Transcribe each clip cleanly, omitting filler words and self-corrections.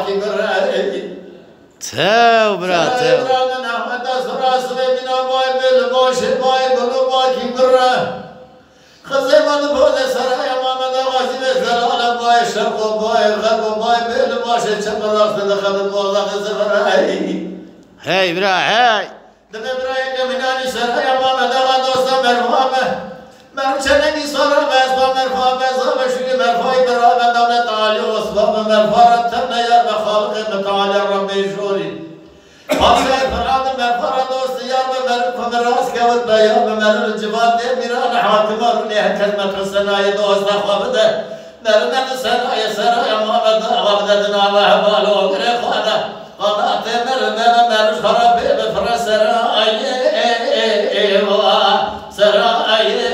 باکی برای تو برا تو ابراهیم نحمت سراس ببینا بای بل باشه بای بلو باکی برای خزه من بود سرای محمد غازی به زلال بای شرق و بای غرب و بای بل باشه چه براخت دخل موضع زفرای هی برا هی دم ابراهیم کمینانی سرای محمد غازی مرحومه مرچنگی سرا بس مرفوع بس شوی مرفوعی برای من دولت عالی و اسباب مرفوع تم نیار به خالق متعالی رب شوری آخر فراد مرفوع دوست یار به مرفوع راست کود بیان به مرفوع جواب ده میران حاکم رونی کلمت سنای دوست خواب ده مرنت سنای سرای محمد غابد دنیا بالو غیر خدا قنات مرن خراب به فرس سرای سرای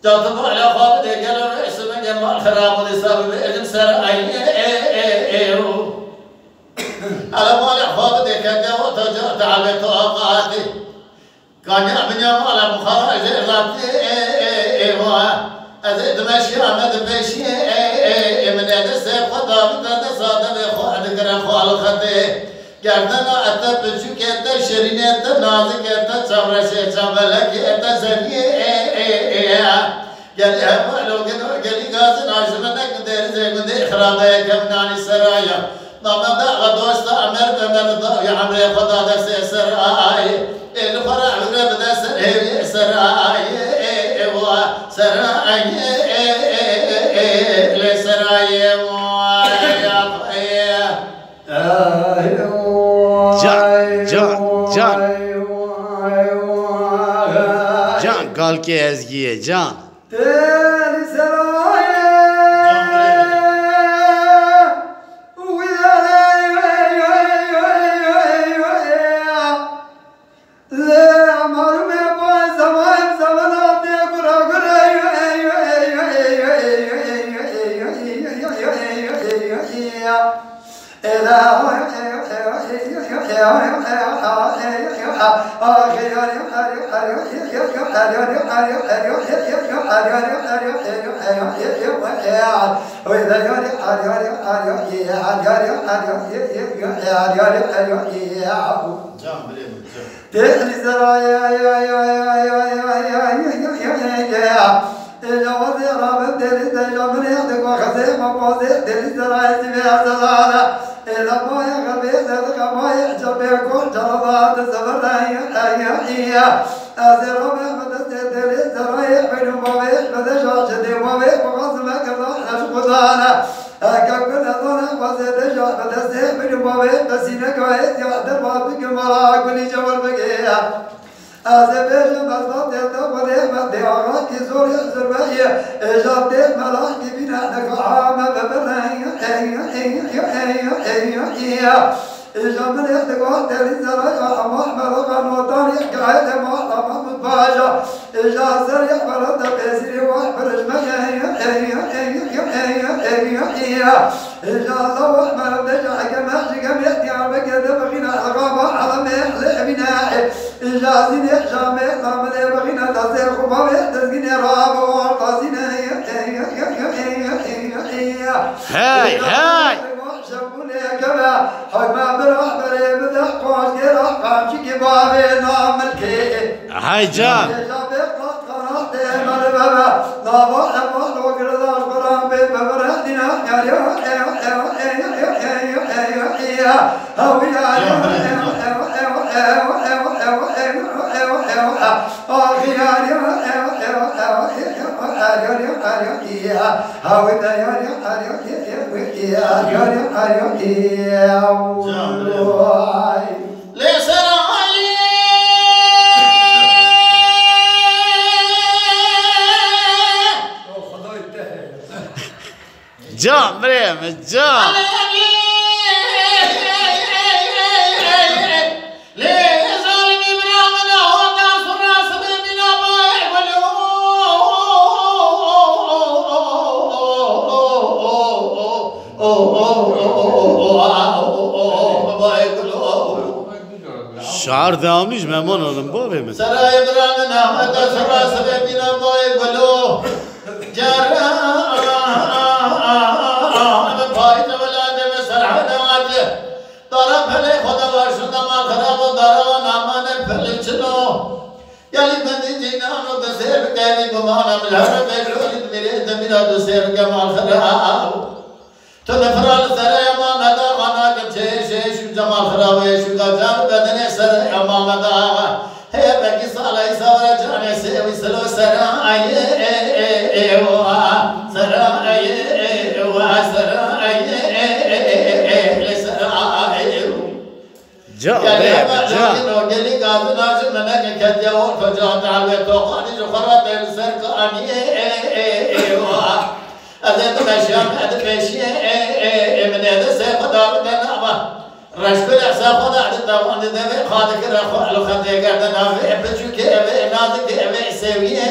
جاتم على خواب ديال الرئيس من جمال خراب ولسبب إذن سرعي على مال خواب ديال جو تجار تعبت أوقاتي كان يعمل على مخارج ذاتي أزيد ماشي عمد بيشي من هذا السيف خدا من هذا صادم خواد كرم خالقتي گردن اتا بچو که اتا شرین اتا نازک اتا چمرشه چملک اتا زنیه گلی همالو گلی گاز ناجمنک دیر زیگنده اخرامه کمنانی سرایا نامد غدوست امر بمرد یا عمر خدا دست سرای الفرع رب دست سرای و سرای لسرای جان قال که ازگیه جان هاي جان جان بريم جان شعر دامنیش مهمان آدم با بیم سرای بران نحمت سراس ببینم بای بلو پایت ولاد مسرح نواجه دارم پلی خدا وارشده ما خراب و دارم و نامان پلی چنو یعنی بندی جینان و دسیر بگیری گمانم جهر بیشورید میره دمیرا دسیر گمال خراب تو نفرال سر امام ندا خانا کم شیش جمال خراب شو جان بدن سر امام ندا ہے بکی سالی سوار جانے سے وصلو سر آئے سر آئے سر آئے سر آئے جان جلی گاز ناش منک کھجا اور فجا تعالی تو خانی جو خرات سر کانی ازت مشام اد پیشی من اد سے خدا بدنا رشک الاحسا خدا دوان دوی خادک رخو علو خنده گردن آوه بچو که اوه نازک اوه سویه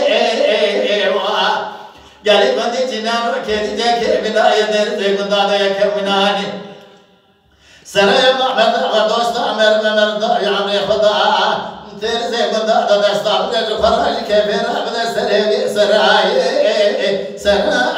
گلی بندی جنان و کهدی جاکه بدای در دیگنداده یکم منانی سرای محمد آقا دوست امر ممرد یعمر خدا تیر دیگنداده دستا بگه فراج که بیره بده سرای سرای سرای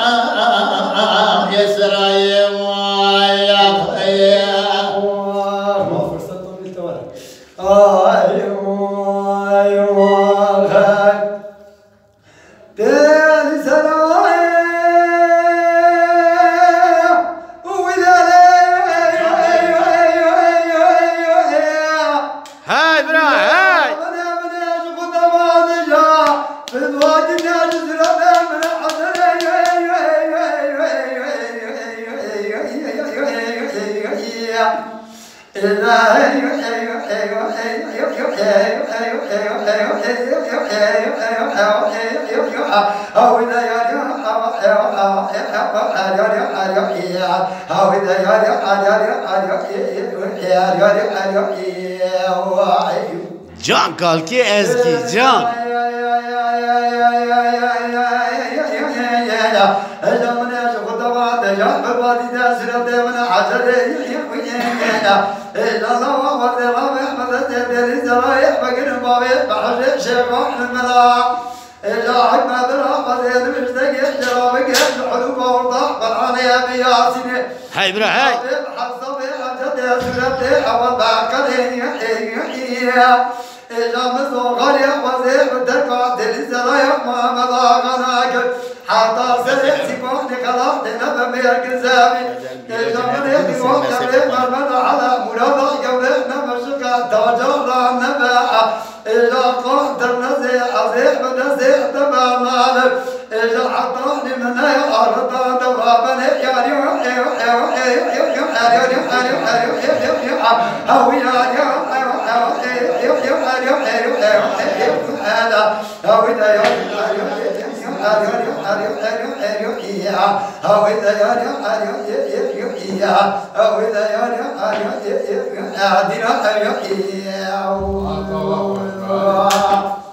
جان kalki ezgi can هاي برا هاي Oh,